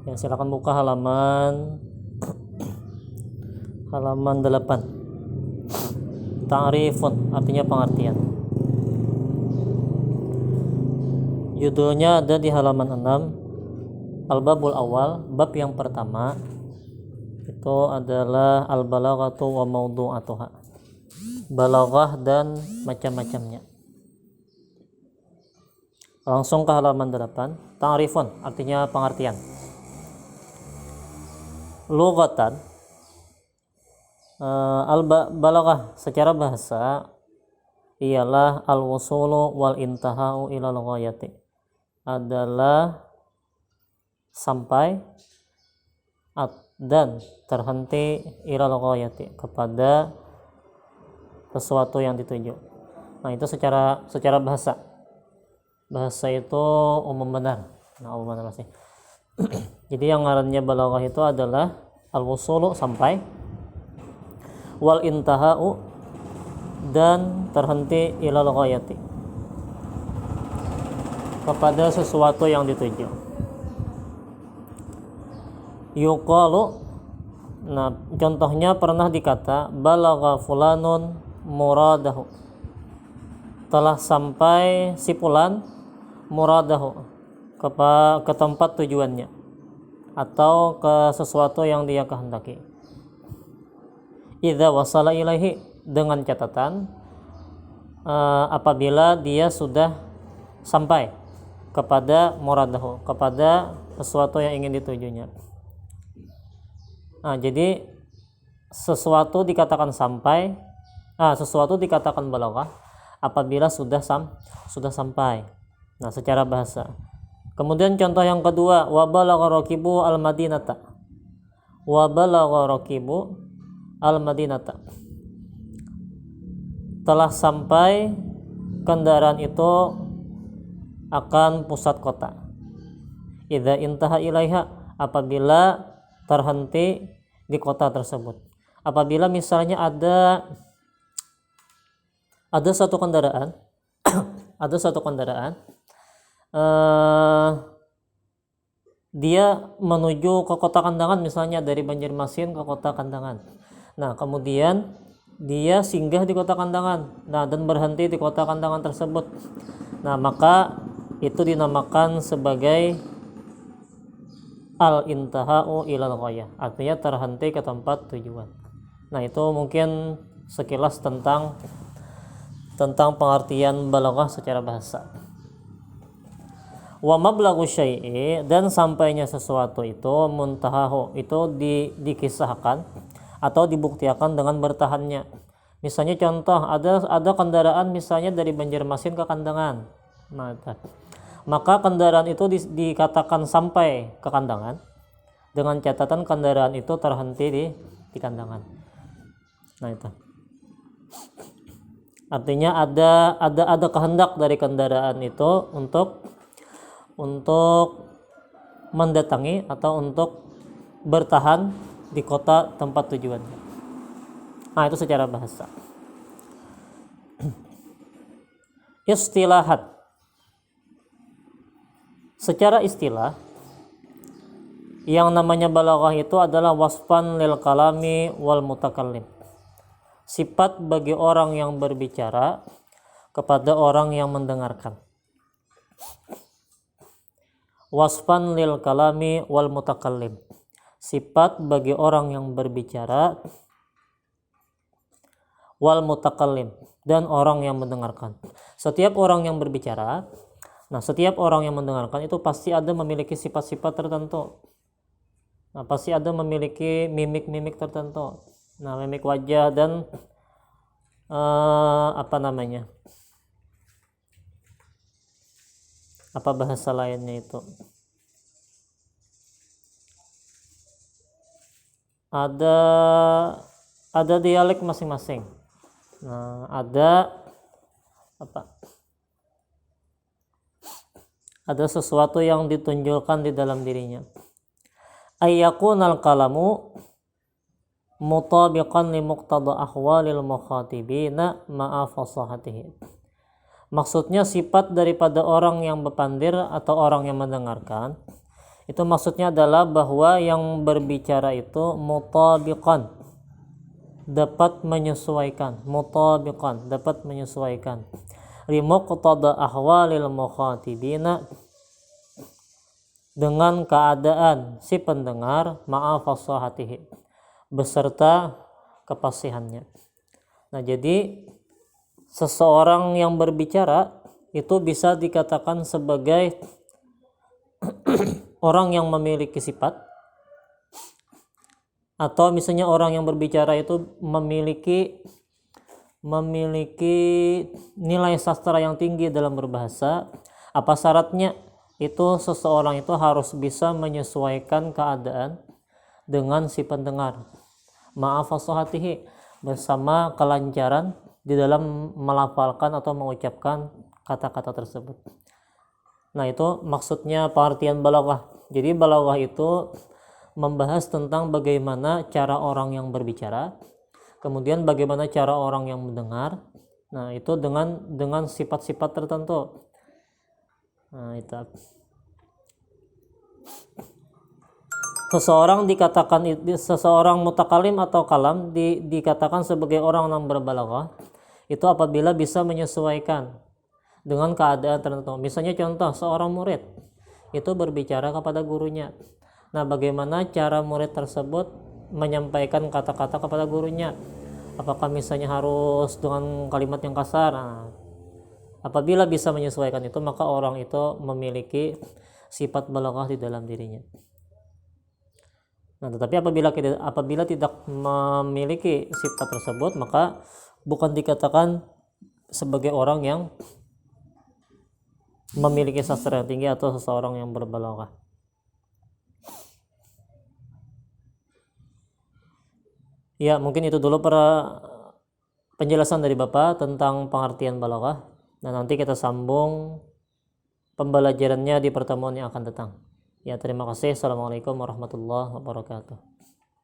Ya, silakan buka halaman 8. Ta'rifun artinya pengertian. Judulnya ada di halaman 6. Al-babul awal, bab yang pertama itu adalah al-balaghatu wa mawdu'atuha. Balaghah dan macam-macamnya. Langsung ke halaman 8. Ta'rifun artinya pengertian. Lughatan, al-balaghah secara bahasa ialah al-wusulu wal intahau ilal ghayati, adalah sampai dan terhenti ilal ghayati, kepada sesuatu yang dituju. Nah, itu secara bahasa. Bahasa itu umum benar. Nah, umum benar sih. Jadi yang ngarannya balaghah itu adalah al-wusulu sampai, wal intahau dan terhenti ilal ghayati, kepada sesuatu yang dituju. Yuqalu, nah contohnya pernah dikata balagha fulanun muradahu, telah sampai si fulan muradahu, ke tempat tujuannya atau ke sesuatu yang dia kehendaki. Idza wasala ilaihi, dengan catatan apabila dia sudah sampai kepada muradahu, kepada sesuatu yang ingin ditujunya. Nah, jadi sesuatu dikatakan sampai, sesuatu dikatakan balaghah apabila sudah sampai. Nah, secara bahasa. Kemudian contoh yang kedua, wa balagha rakibu al-madinata. Wa balagha rakibu al-madinata, telah sampai kendaraan itu akan pusat kota. Idza intaha ilaiha, apabila terhenti di kota tersebut. Apabila misalnya ada satu kendaraan dia menuju ke kota Kandangan, misalnya dari Banjarmasin ke kota Kandangan. Nah, kemudian dia singgah di kota Kandangan, dan berhenti di kota Kandangan tersebut. Nah, maka itu dinamakan sebagai al-intahau ilal ghayah, artinya terhenti ke tempat tujuan. Nah, itu mungkin sekilas tentang pengertian balaghah secara bahasa. Wa mablaghu syai'i, dan sampainya sesuatu itu, muntahahu, itu dikisahkan atau dibuktikan dengan bertahannya. Misalnya contoh, ada kendaraan misalnya dari Banjarmasin ke Kandangan. Nah, maka kendaraan itu dikatakan sampai ke Kandangan dengan catatan kendaraan itu terhenti di Kandangan. Nah, itu artinya ada kehendak dari kendaraan itu untuk mendatangi atau untuk bertahan di kota tempat tujuannya. Nah, itu secara bahasa. Istilahat, secara istilah, yang namanya balaghah itu adalah wasfan lil kalami wal mutakallim, sifat bagi orang yang berbicara kepada orang yang mendengarkan. Wasfan lil kalami wal mutakallim, sifat bagi orang yang berbicara, wal mutakallim, dan orang yang mendengarkan. Setiap orang yang berbicara, setiap orang yang mendengarkan itu pasti ada memiliki sifat-sifat tertentu. Pasti ada memiliki mimik-mimik tertentu. Mimik wajah dan apa bahasa lainnya itu, ada dialek masing-masing. Nah, ada sesuatu yang ditunjukkan di dalam dirinya. Ayyakunal kalamu mutabiqan li muqtada ahwalil mukhatibina ma'a fasahatihi. Maksudnya sifat daripada orang yang berpandir atau orang yang mendengarkan Itu maksudnya adalah bahwa yang berbicara itu mutabiqan, dapat menyesuaikan, mutabiqan, dapat menyesuaikan limuqtada ahwalil mukhatibina, dengan keadaan si pendengar, ma'a fasahatihi, beserta kefasihannya. Nah, jadi seseorang yang berbicara itu bisa dikatakan sebagai orang yang memiliki sifat, atau misalnya orang yang berbicara itu memiliki nilai sastra yang tinggi dalam berbahasa. Apa syaratnya? Itu seseorang itu harus bisa menyesuaikan keadaan dengan si pendengar, ma'a fasahatihi, bersama kelancaran di dalam melafalkan atau mengucapkan kata-kata tersebut. Nah, itu maksudnya pengertian balaghah. Jadi balaghah itu membahas tentang bagaimana cara orang yang berbicara, kemudian bagaimana cara orang yang mendengar. Nah, itu dengan sifat-sifat tertentu. Nah, itu seseorang mutakalim atau kalam dikatakan sebagai orang yang berbalaghah itu apabila bisa menyesuaikan dengan keadaan tertentu. Misalnya contoh, seorang murid itu berbicara kepada gurunya. Nah, bagaimana cara murid tersebut menyampaikan kata-kata kepada gurunya? Apakah misalnya harus dengan kalimat yang kasar? Nah, apabila bisa menyesuaikan itu, maka orang itu memiliki sifat balaghah di dalam dirinya. Nah, tetapi apabila tidak memiliki sifat tersebut, maka bukan dikatakan sebagai orang yang memiliki sastra yang tinggi atau seseorang yang berbalaghah. Ya, mungkin itu dulu para penjelasan dari Bapak tentang pengertian balaghah. Nah, nanti kita sambung pembelajarannya di pertemuan yang akan datang. Ya, terima kasih. Assalamualaikum warahmatullahi wabarakatuh.